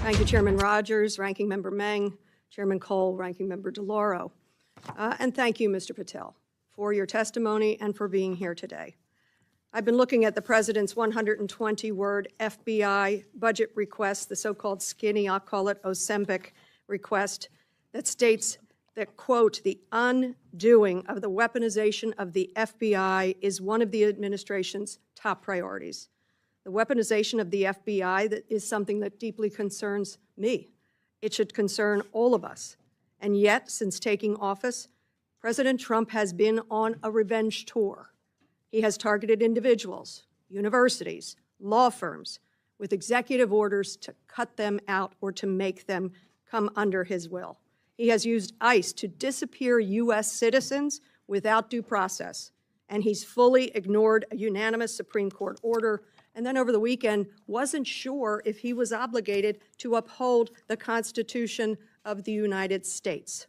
Thank you, Chairman Rogers, Ranking Member Meng, Chairman Cole, Ranking Member DeLauro. And thank you, Mr. Patel, for your testimony and for being here today. I've been looking at the President's 120-word FBI budget request, the so-called skinny, I'll call it Ozempic request, that states that, quote, the undoing of the weaponization of the FBI is one of the administration's top priorities. The weaponization of the FBI is something that deeply concerns me. It should concern all of us. And yet, since taking office, President Trump has been on a revenge tour. He has targeted individuals, universities, law firms, with executive orders to cut them out or to make them come under his will. He has used ICE to disappear U.S. citizens without due process, and he's fully ignored a unanimous Supreme Court order, and then over the weekend wasn't sure if he was obligated to uphold the Constitution of the United States.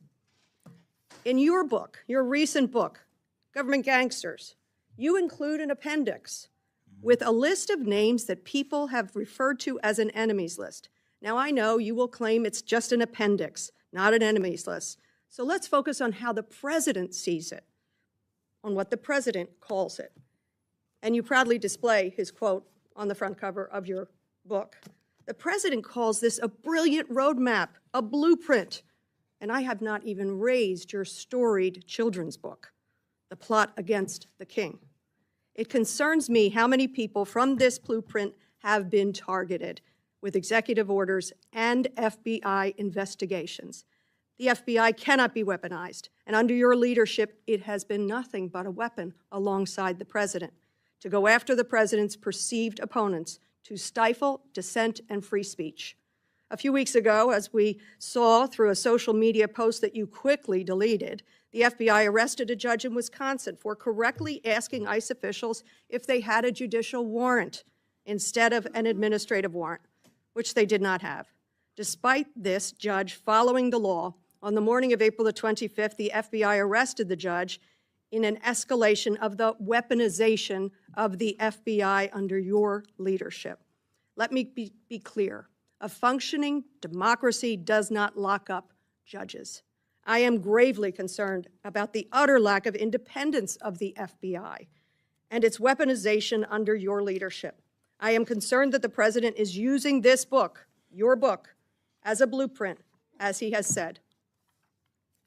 In your book, your recent book, Government Gangsters, you include an appendix with a list of names that people have referred to as an enemies list. Now, I know you will claim it's just an appendix, not an enemies list. So let's focus on how the president sees it, on what the president calls it. And you proudly display his quote on the front cover of your book. The president calls this a brilliant roadmap, a blueprint. And I have not even raised your storied children's book, The Plot Against the King. It concerns me how many people from this blueprint have been targeted with executive orders and FBI investigations. The FBI cannot be weaponized, and under your leadership, it has been nothing but a weapon alongside the president to go after the president's perceived opponents, to stifle dissent and free speech. A few weeks ago, as we saw through a social media post that you quickly deleted, the FBI arrested a judge in Wisconsin for correctly asking ICE officials if they had a judicial warrant instead of an administrative warrant, which they did not have. Despite this judge following the law, on the morning of April the 25th, the FBI arrested the judge in an escalation of the weaponization of the FBI under your leadership. Let me be clear. A functioning democracy does not lock up judges. I am gravely concerned about the utter lack of independence of the FBI and its weaponization under your leadership. I am concerned that the president is using this book, your book, as a blueprint, as he has said.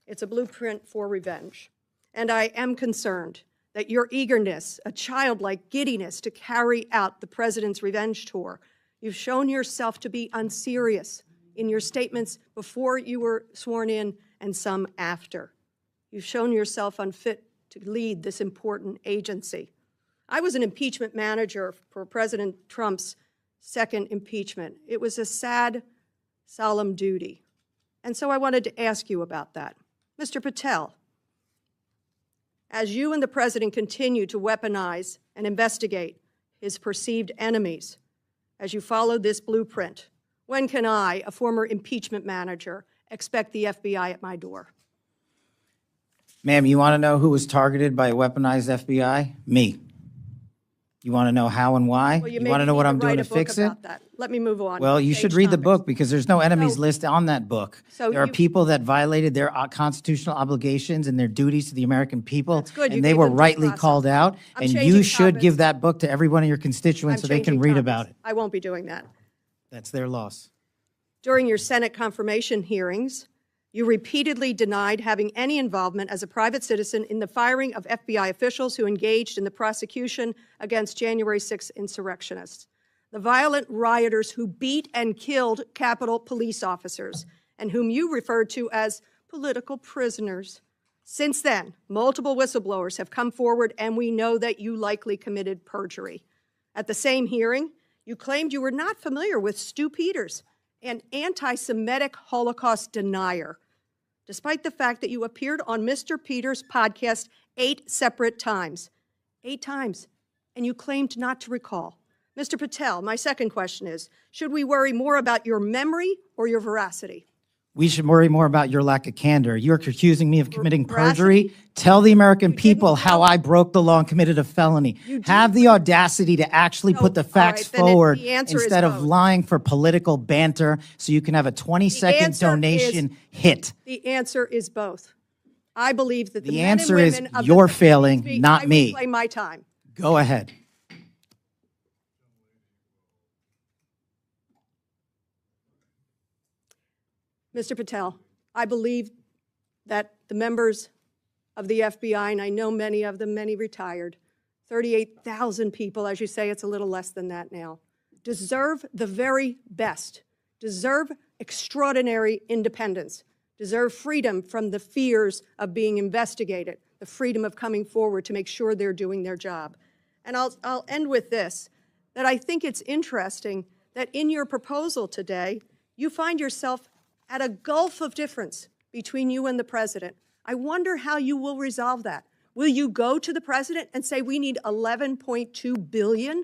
It's a blueprint for revenge. And I am concerned that your eagerness, a childlike giddiness to carry out the president's revenge tour, you've shown yourself to be unserious in your statements before you were sworn in and some after. You've shown yourself unfit to lead this important agency. I was an impeachment manager for President Trump's second impeachment. It was a sad, solemn duty. And so I wanted to ask you about that. Mr. Patel, as you and the president continue to weaponize and investigate his perceived enemies, as you follow this blueprint, when can I, a former impeachment manager, expect the FBI at my door? Ma'am, you want to know who was targeted by a weaponized FBI? Me. You want to know how and why? Well, you want to know what I'm doing to fix it? That. Let me move on. Well, you should read the book because there's no enemies So- list on that book. So There are you- people that violated their constitutional obligations and their duties to the American people. That's good. You And they gave were them due rightly process. called out. I'm And changing you should topics. give that book to every one of your constituents so they can changing read topics. about it. I won't be doing that. That's their loss. During your Senate confirmation hearings, you repeatedly denied having any involvement as a private citizen in the firing of FBI officials who engaged in the prosecution against January 6 insurrectionists, the violent rioters who beat and killed Capitol police officers, and whom you referred to as political prisoners. Since then, multiple whistleblowers have come forward, and we know that you likely committed perjury. At the same hearing, you claimed you were not familiar with Stu Peters, an anti-Semitic Holocaust denier, despite the fact that you appeared on Mr. Peters' podcast 8 separate times. 8 times, and you claimed not to recall. Mr. Patel, my second question is, should we worry more about your memory or your veracity? We should worry more about your lack of candor. You're accusing me of committing Veracity? perjury. Tell the American You didn't people how know. I broke the law and committed a felony. You did Have the audacity to actually put the all right, facts then forward the answer is instead of both. lying for political banter so you can have a 20-second answer donation hit. The answer is both. I believe that the The men and answer is women of the you're United failing, States, not I me. reclaim my time. Go ahead. Mr. Patel, I believe that the members of the FBI, and I know many of them, many retired, 38,000 people, as you say, it's a little less than that now, deserve the very best, deserve extraordinary independence, deserve freedom from the fears of being investigated, the freedom of coming forward to make sure they're doing their job. And I'll end with this, that I think it's interesting that in your proposal today, you find yourself at a gulf of difference between you and the president. I wonder how you will resolve that. Will you go to the president and say, we need $11.2 billion,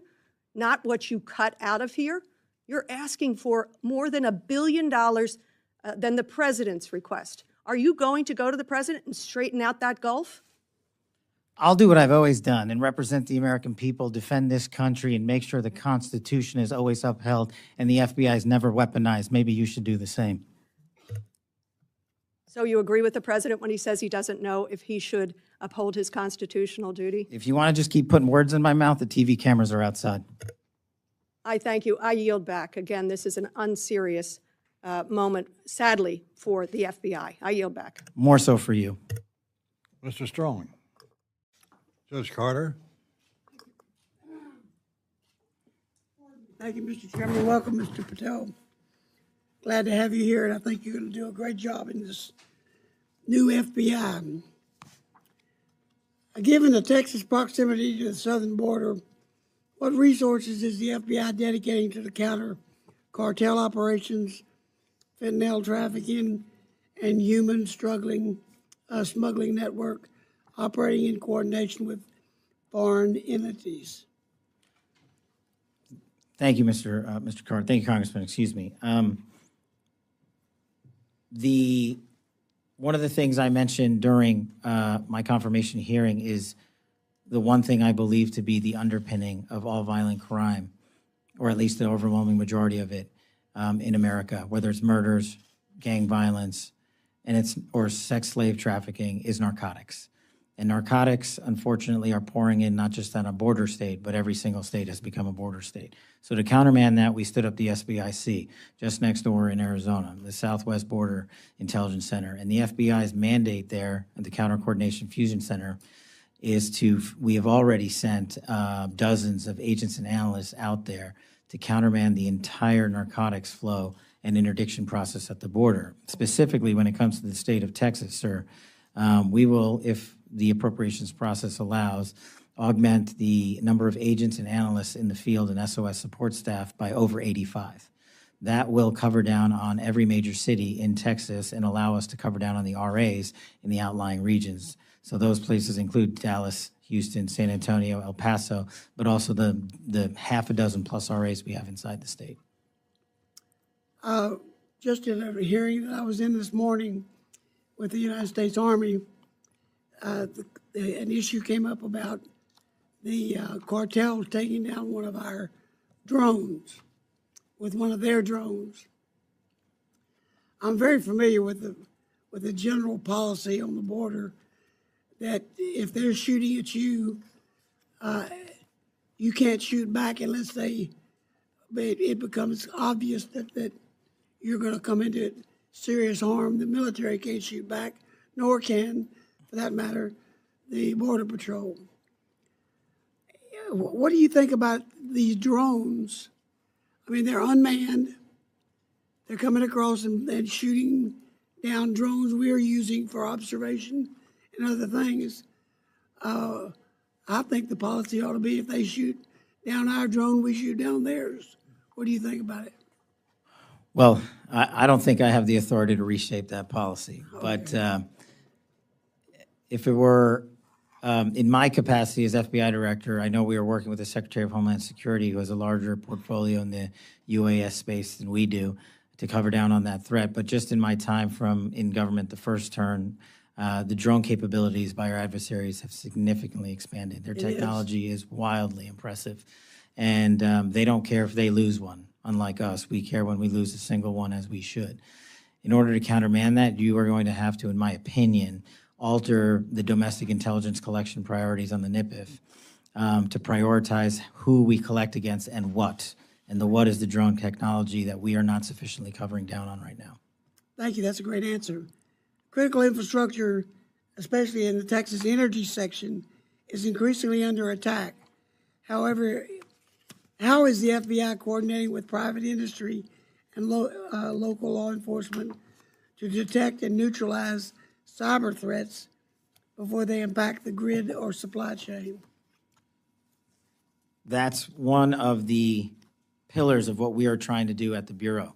not what you cut out of here? You're asking for more than $1 billion than the president's request. Are you going to go to the president and straighten out that gulf? I'll do what I've always done and represent the American people, defend this country, and make sure the Constitution is always upheld and the FBI is never weaponized. Maybe you should do the same. So you agree with the president when he says he doesn't know if he should uphold his constitutional duty? If you want to just keep putting words in my mouth, the TV cameras are outside. I thank you. I yield back. Again, this is an unserious moment, sadly, for the FBI. I yield back. More so for you. Mr. Strong. Judge Carter. Thank you, Mr. Chairman. Welcome, Mr. Patel. Glad to have you here, and I think you're going to do a great job in this new FBI. Given the Texas proximity to the southern border, what resources is the FBI dedicating to the counter cartel operations, fentanyl trafficking, and human smuggling network operating in coordination with foreign entities? Thank you, Mr. Carter. Thank you, Congressman. Excuse me. One of the things I mentioned during my confirmation hearing is the one thing I believe to be the underpinning of all violent crime, or at least the overwhelming majority of it in America, whether it's murders, gang violence, or sex slave trafficking, is narcotics. And narcotics, unfortunately, are pouring in not just on a border state, but every single state has become a border state. So to countermand that, we stood up the SBIC just next door in Arizona, the Southwest Border Intelligence Center. And the FBI's mandate there at the Counter Coordination Fusion Center is we have already sent dozens of agents and analysts out there to countermand the entire narcotics flow and interdiction process at the border. Specifically, when it comes to the state of Texas, sir, we will, if the appropriations process allows, augment the number of agents and analysts in the field and SOS support staff by over 85. That will cover down on every major city in Texas and allow us to cover down on the RAs in the outlying regions. So those places include Dallas, Houston, San Antonio, El Paso, but also the half a dozen plus RAs we have inside the state. Just in a hearing that I was in this morning with the United States Army, an issue came up about the cartel taking down one of our drones with one of their drones. I'm very familiar with the general policy on the border that if they're shooting at you, you can't shoot back unless it becomes obvious that you're going to come into serious harm. The military can't shoot back, nor can, for that matter, the Border Patrol. What do you think about these drones? I mean, they're unmanned. They're coming across and shooting down drones we're using for observation and other things. I think the policy ought to be if they shoot down our drone, we shoot down theirs. What do you think about it? Well, I don't think I have the authority to reshape that policy, but if it were in my capacity as FBI director, I know we are working with the Secretary of Homeland Security, who has a larger portfolio in the UAS space than we do, to cover down on that threat. But just in my time in government, the first term, the drone capabilities by our adversaries have significantly expanded. Their technology is wildly impressive. And they don't care if they lose one, unlike us. We care when we lose a single one, as we should. In order to countermand that, you are going to have to, in my opinion, alter the domestic intelligence collection priorities on the NIPIF to prioritize who we collect against and what. And the what is the drone technology that we are not sufficiently covering down on right now. Thank you, that's a great answer. Critical infrastructure, especially in the Texas energy section, is increasingly under attack. However, how is the FBI coordinating with private industry and local law enforcement to detect and neutralize cyber threats before they impact the grid or supply chain? That's one of the pillars of what we are trying to do at the Bureau.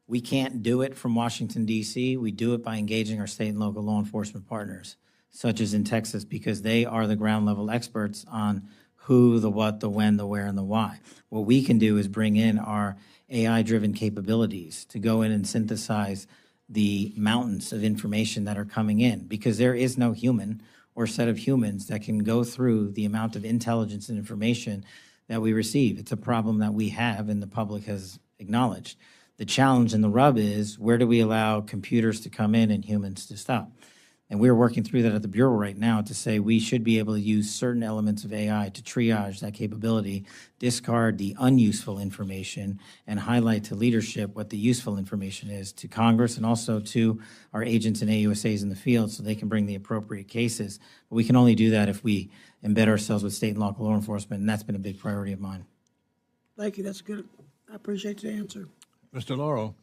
We can't do it from Washington, D.C. We do it by engaging our state and local law enforcement partners, such as in Texas, because they are the ground level experts on who, the what, the when, the where, and the why. What we can do is bring in our AI-driven capabilities to go in and synthesize the mountains of information that are coming in, because there is no human or set of humans that can go through the amount of intelligence and information that we receive. It's a problem that we have and the public has acknowledged. The challenge and the rub is, where do we allow computers to come in and humans to stop? And we're working through that at the Bureau right now to say we should be able to use certain elements of AI to triage that capability, discard the unuseful information, and highlight to leadership what the useful information is, to Congress and also to our agents and AUSAs in the field, so they can bring the appropriate cases. But we can only do that if we embed ourselves with state and local law enforcement, and that's been a big priority of mine. Thank you, that's good. I appreciate the answer. Mr. Lauro,